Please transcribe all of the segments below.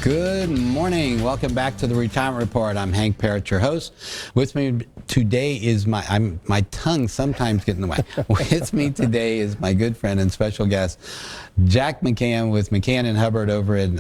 Good morning. Welcome back to the Retirement Report. I'm Hank Parrott, your host. With me today is my tongue sometimes gets in the way. With me today is my good friend and special guest, Jack McCann with McCann and Hubbard over in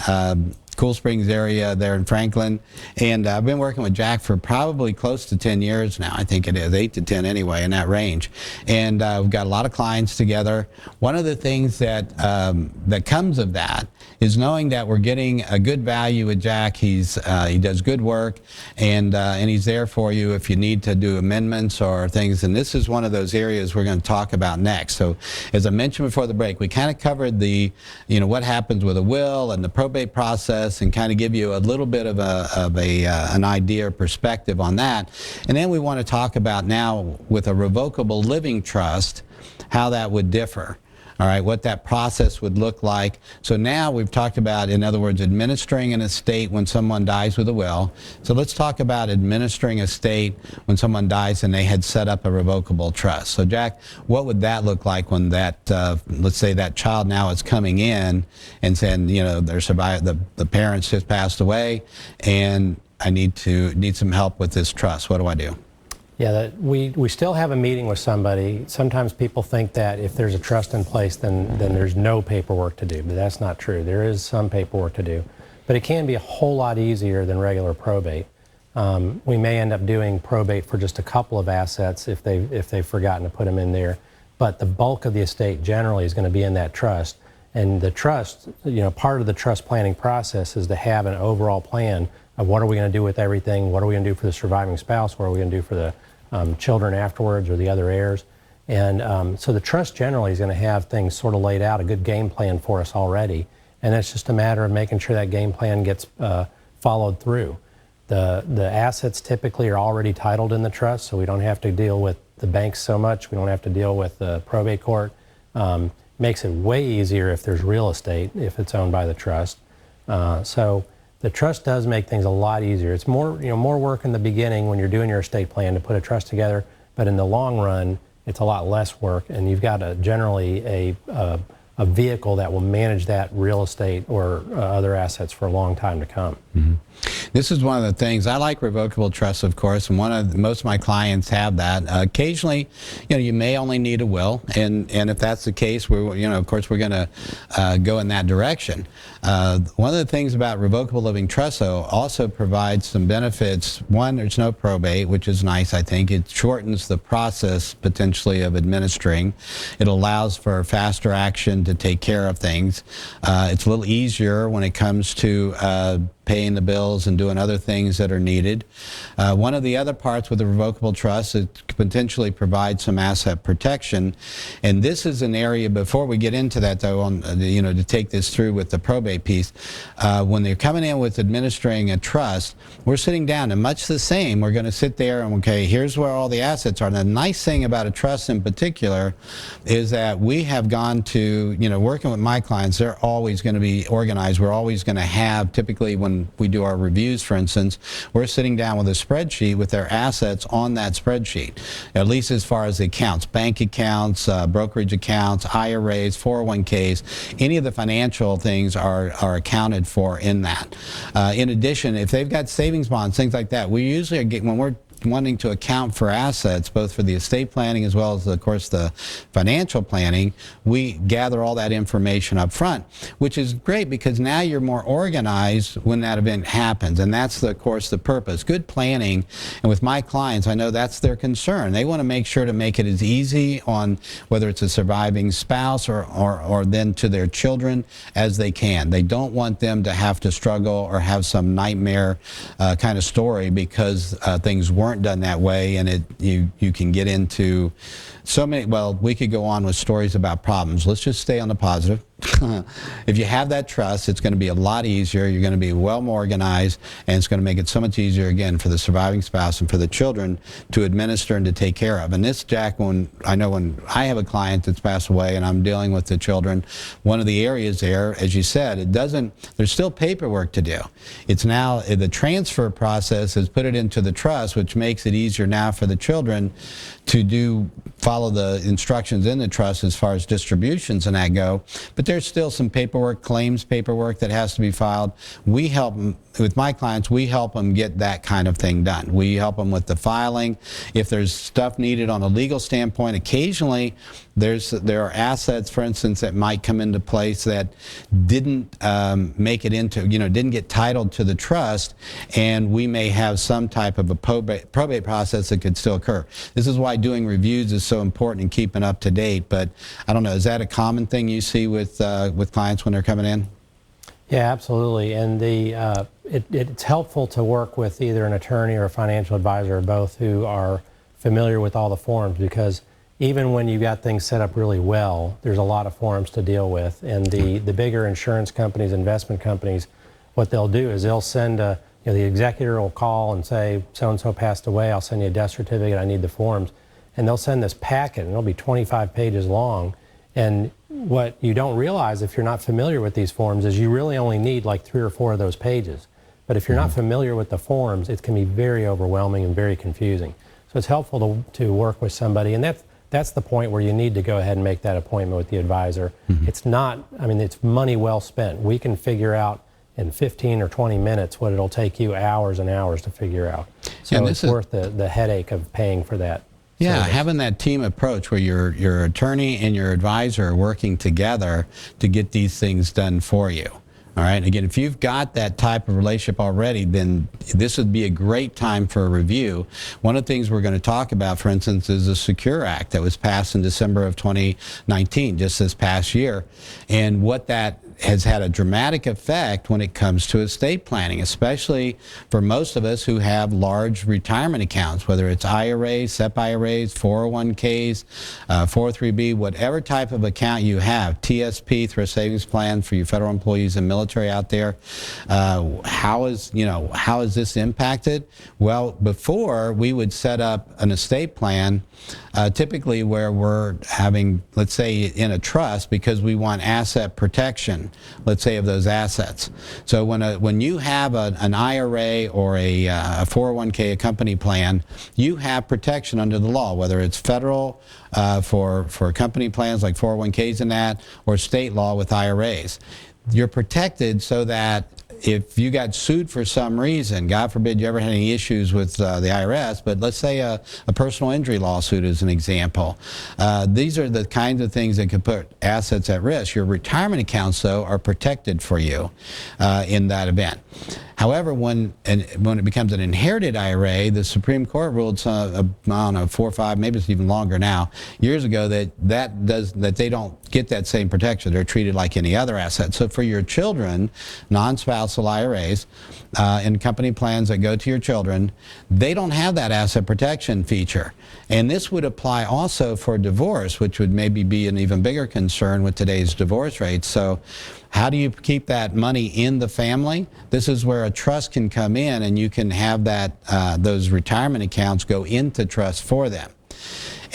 Cool Springs area there in Franklin. And I've been working with Jack for probably close to 10 years now. I think it is 8 to 10 anyway, in that range. And we've got a lot of clients together. One of the things that that comes of that is knowing that we're getting a good value with Jack. He does good work, and he's there for you if you need to do amendments or things. And this is one of those areas we're going to talk about next. So as I mentioned before the break, we kind of covered the, what happens with a will and the probate process, and kind of give you a little bit of an idea or perspective on that. And then we want to talk about now with a revocable living trust, how that would differ. All right, what that process would look like. So now we've talked about, in other words, administering an estate when someone dies with a will. So let's talk about administering a estate when someone dies and they had set up a revocable trust. So Jack, what would that look like when that, let's say that child now is coming in and saying, the parents just passed away and I need some help with this trust. What do I do? Yeah, we still have a meeting with somebody. Sometimes people think that if there's a trust in place, then there's no paperwork to do, but that's not true. There is some paperwork to do, but it can be a whole lot easier than regular probate. We may end up doing probate for just a couple of assets if they've forgotten to put them in there, but the bulk of the estate generally is going to be in that trust. And the trust, part of the trust planning process is to have an overall plan of what are we going to do with everything, what are we going to do for the surviving spouse, what are we going to do for the children afterwards or the other heirs. And so the trust generally is going to have things sort of laid out, a good game plan for us already. And it's just a matter of making sure that game plan gets followed through. The assets typically are already titled in the trust, so we don't have to deal with the banks so much. We don't have to deal with the probate court. Makes it way easier if there's real estate, if it's owned by the trust. So the trust does make things a lot easier. It's more work in the beginning when you're doing your estate plan to put a trust together, but in the long run, it's a lot less work, and you've got generally a vehicle that will manage that real estate or other assets for a long time to come. Mm-hmm. This is one of the things I like, revocable trusts, of course, and most of my clients have that. Occasionally, you may only need a will, and if that's the case, of course, we're going to go in that direction. One of the things about revocable living trust, though, also provides some benefits. One, there's no probate, which is nice, I think. It shortens the process potentially of administering. It allows for faster action to take care of things. It's a little easier when it comes to paying the bills and doing other things that are needed. One of the other parts with the revocable trust is to potentially provide some asset protection. And this is an area, before we get into that though, to take this through with the probate piece, when they're coming in with administering a trust, we're sitting down and much the same, we're going to sit there and, okay, here's where all the assets are. And the nice thing about a trust in particular is that we have gone to, working with my clients, they're always going to be organized. We're always going to have, typically when we do our reviews, for instance, we're sitting down with a spreadsheet with their assets on that spreadsheet, at least as far as the accounts, bank accounts, brokerage accounts, IRAs, 401ks, any of the financial things are accounted for in that. In addition, if they've got savings bonds, things like that, we usually get, when we're wanting to account for assets, both for the estate planning as well as, of course, the financial planning, we gather all that information up front, which is great because now you're more organized when that event happens. And that's, of course, the purpose. Good planning. And with my clients, I know that's their concern. They want to make sure to make it as easy on whether it's a surviving spouse or then to their children as they can. They don't want them to have to struggle or have some nightmare kind of story because things weren't done that way, and you can get into so many. Well, we could go on with stories about problems. Let's just stay on the positive. If you have that trust, it's going to be a lot easier. You're going to be well more organized, and it's going to make it so much easier, again, for the surviving spouse and for the children to administer and to take care of. And this, Jack, when I have a client that's passed away and I'm dealing with the children, one of the areas there, as you said, there's still paperwork to do. It's now the transfer process has put it into the trust, which makes it easier now for the children to follow follow the instructions in the trust as far as distributions and that go, but there's still some paperwork, claims paperwork that has to be filed. We help them, with my clients, we help them get that kind of thing done. We help them with the filing. If there's stuff needed on a legal standpoint, occasionally there are assets, for instance, that might come into place that didn't make it into, didn't get titled to the trust, and we may have some type of a probate process that could still occur. This is why doing reviews is so important and keeping up to date. But I don't know, is that a common thing you see with clients when they're coming in? Yeah, absolutely. And it's helpful to work with either an attorney or a financial advisor or both who are familiar with all the forms, because even when you've got things set up really well, there's a lot of forms to deal with. And the bigger insurance companies, investment companies, what they'll do is they'll send the executor will call and say, so-and-so passed away, I'll send you a death certificate, I need the forms. And they'll send this packet, and it'll be 25 pages long. And what you don't realize if you're not familiar with these forms is you really only need like 3 or 4 of those pages. But if you're not familiar with the forms, it can be very overwhelming and very confusing. So it's helpful to work with somebody, and that's the point where you need to go ahead and make that appointment with the advisor. It's not, it's money well spent. We can figure out in 15 or 20 minutes what it'll take you hours and hours to figure out. So it's worth the headache of paying for that. Yeah, service. having that team approach where your attorney and your advisor are working together to get these things done for you. All right, again, if you've got that type of relationship already, then this would be a great time for a review. One of the things we're going to talk about, for instance, is the Secure Act that was passed in December of 2019, just this past year, and what that has had a dramatic effect when it comes to estate planning, especially for most of us who have large retirement accounts, whether it's IRAs, SEP IRAs, 401ks, 403b, whatever type of account you have, TSP, thrift savings plan for your federal employees and military out there. How is this impacted? Well, before we would set up an estate plan, typically where we're having, let's say, in a trust, because we want asset protection, let's say, of those assets. So when you have an IRA or a 401k, a company plan, you have protection under the law, whether it's federal for company plans like 401ks and that, or state law with IRAs. You're protected so that if you got sued for some reason, God forbid you ever had any issues with the IRS, but let's say a personal injury lawsuit is an example. These are the kinds of things that could put assets at risk. Your retirement accounts, though, are protected for you in that event. However, when it becomes an inherited IRA, the Supreme Court ruled, I don't know, 4 or 5, maybe it's even longer now, years ago, that they don't get that same protection. They're treated like any other asset. So for your children, non-spousal IRAs and company plans that go to your children, they don't have that asset protection feature. And this would apply also for divorce, which would maybe be an even bigger concern with today's divorce rates. So how do you keep that money in the family? This is where a trust can come in, and you can have that those retirement accounts go into trust for them.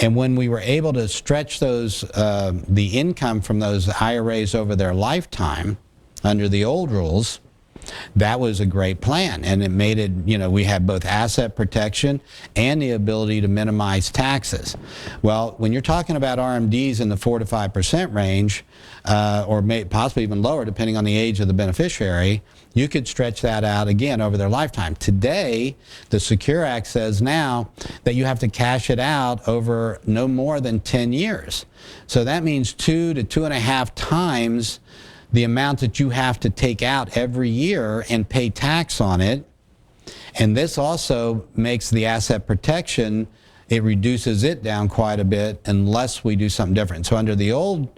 And when we were able to stretch those the income from those IRAs over their lifetime under the old rules, that was a great plan, and it made it, we had both asset protection and the ability to minimize taxes. Well, when you're talking about RMDs in the 4 to 5% range, or possibly even lower depending on the age of the beneficiary, you could stretch that out again over their lifetime. Today, the Secure Act says now that you have to cash it out over no more than 10 years. So that means 2 to 2.5 times the amount that you have to take out every year and pay tax on it. And this also makes the asset protection, it reduces it down quite a bit unless we do something different. So under the old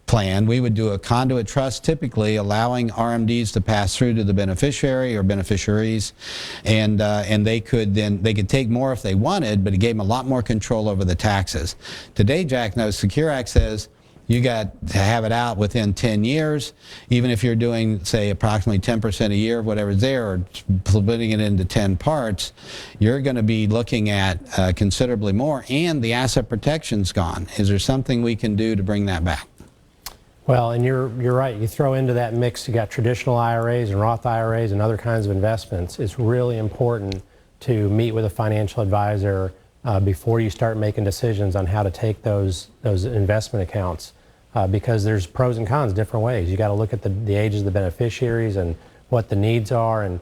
plan, we would do a conduit trust, typically allowing RMDs to pass through to the beneficiary or beneficiaries, and they could take more if they wanted, but it gave them a lot more control over the taxes. Today, Jack knows, Secure Act says you got to have it out within 10 years, even if you're doing, say, approximately 10% a year of whatever's there, or splitting it into 10 parts, you're going to be looking at considerably more, and the asset protection's gone. Is there something we can do to bring that back? Well, and you're right. You throw into that mix, you got traditional IRAs and Roth IRAs and other kinds of investments. It's really important to meet with a financial advisor before you start making decisions on how to take those investment accounts, because there's pros and cons different ways. You got to look at the ages of the beneficiaries and what the needs are, and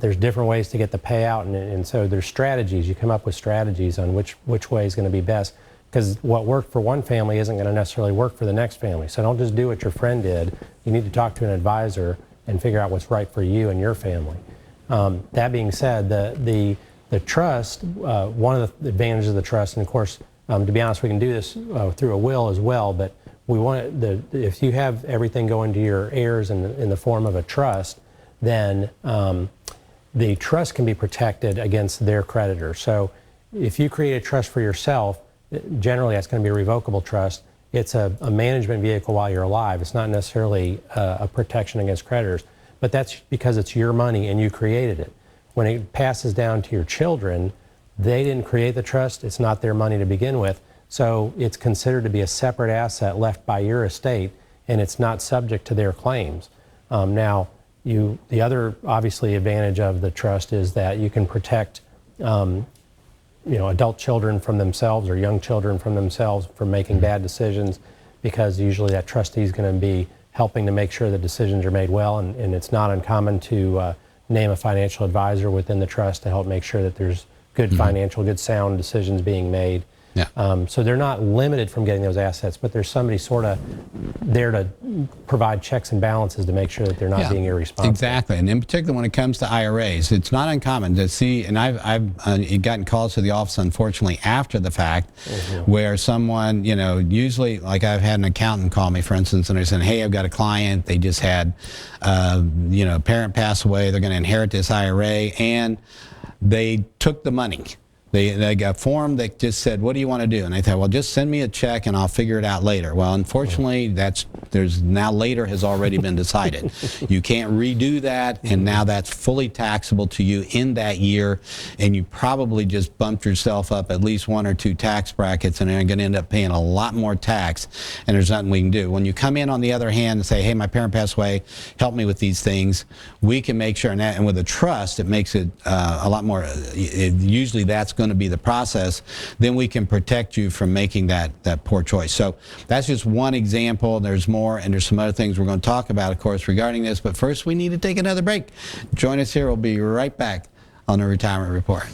there's different ways to get the payout, and so there's strategies. You come up with strategies on which way is going to be best, because what worked for one family isn't going to necessarily work for the next family. So don't just do what your friend did. You need to talk to an advisor and figure out what's right for you and your family. That being said, the trust, one of the advantages of the trust, and of course, to be honest, we can do this through a will as well, but we want if you have everything going to your heirs in the form of a trust, then the trust can be protected against their creditors. So if you create a trust for yourself, generally that's going to be a revocable trust. It's a management vehicle while you're alive. It's not necessarily a protection against creditors, but that's because it's your money and you created it. When it passes down to your children, they didn't create the trust. It's not their money to begin with. So it's considered to be a separate asset left by your estate, and it's not subject to their claims. Now, the other obviously advantage of the trust is that you can protect adult children from themselves, or young children from themselves, from making bad decisions, because usually that trustee is going to be helping to make sure that decisions are made well, and it's not uncommon to name a financial advisor within the trust to help make sure that there's good financial, good sound decisions being made. Yeah. So they're not limited from getting those assets, but there's somebody sort of there to provide checks and balances to make sure that they're not being irresponsible. Exactly, and in particular when it comes to IRAs, it's not uncommon to see, and I've gotten calls to the office, unfortunately, after the fact, where someone, usually, like I've had an accountant call me, for instance, and they're saying, hey, I've got a client, they just had, a parent pass away, they're going to inherit this IRA, and they took the money. They got a form that just said, what do you want to do? And I thought, well, just send me a check and I'll figure it out later. Well, unfortunately, there's now later has already been decided. You can't redo that, and now that's fully taxable to you in that year, and you probably just bumped yourself up at least 1 or 2 tax brackets, and you're going to end up paying a lot more tax, and there's nothing we can do. When you come in, on the other hand, and say, hey, my parent passed away, help me with these things, we can make sure, and with a trust, it makes it a lot more, usually that's going to be the process, then we can protect you from making that poor choice. So that's just one example. There's more, and there's some other things we're going to talk about, of course, regarding this, but first we need to take another break. Join us here. We'll be right back on the Retirement Report.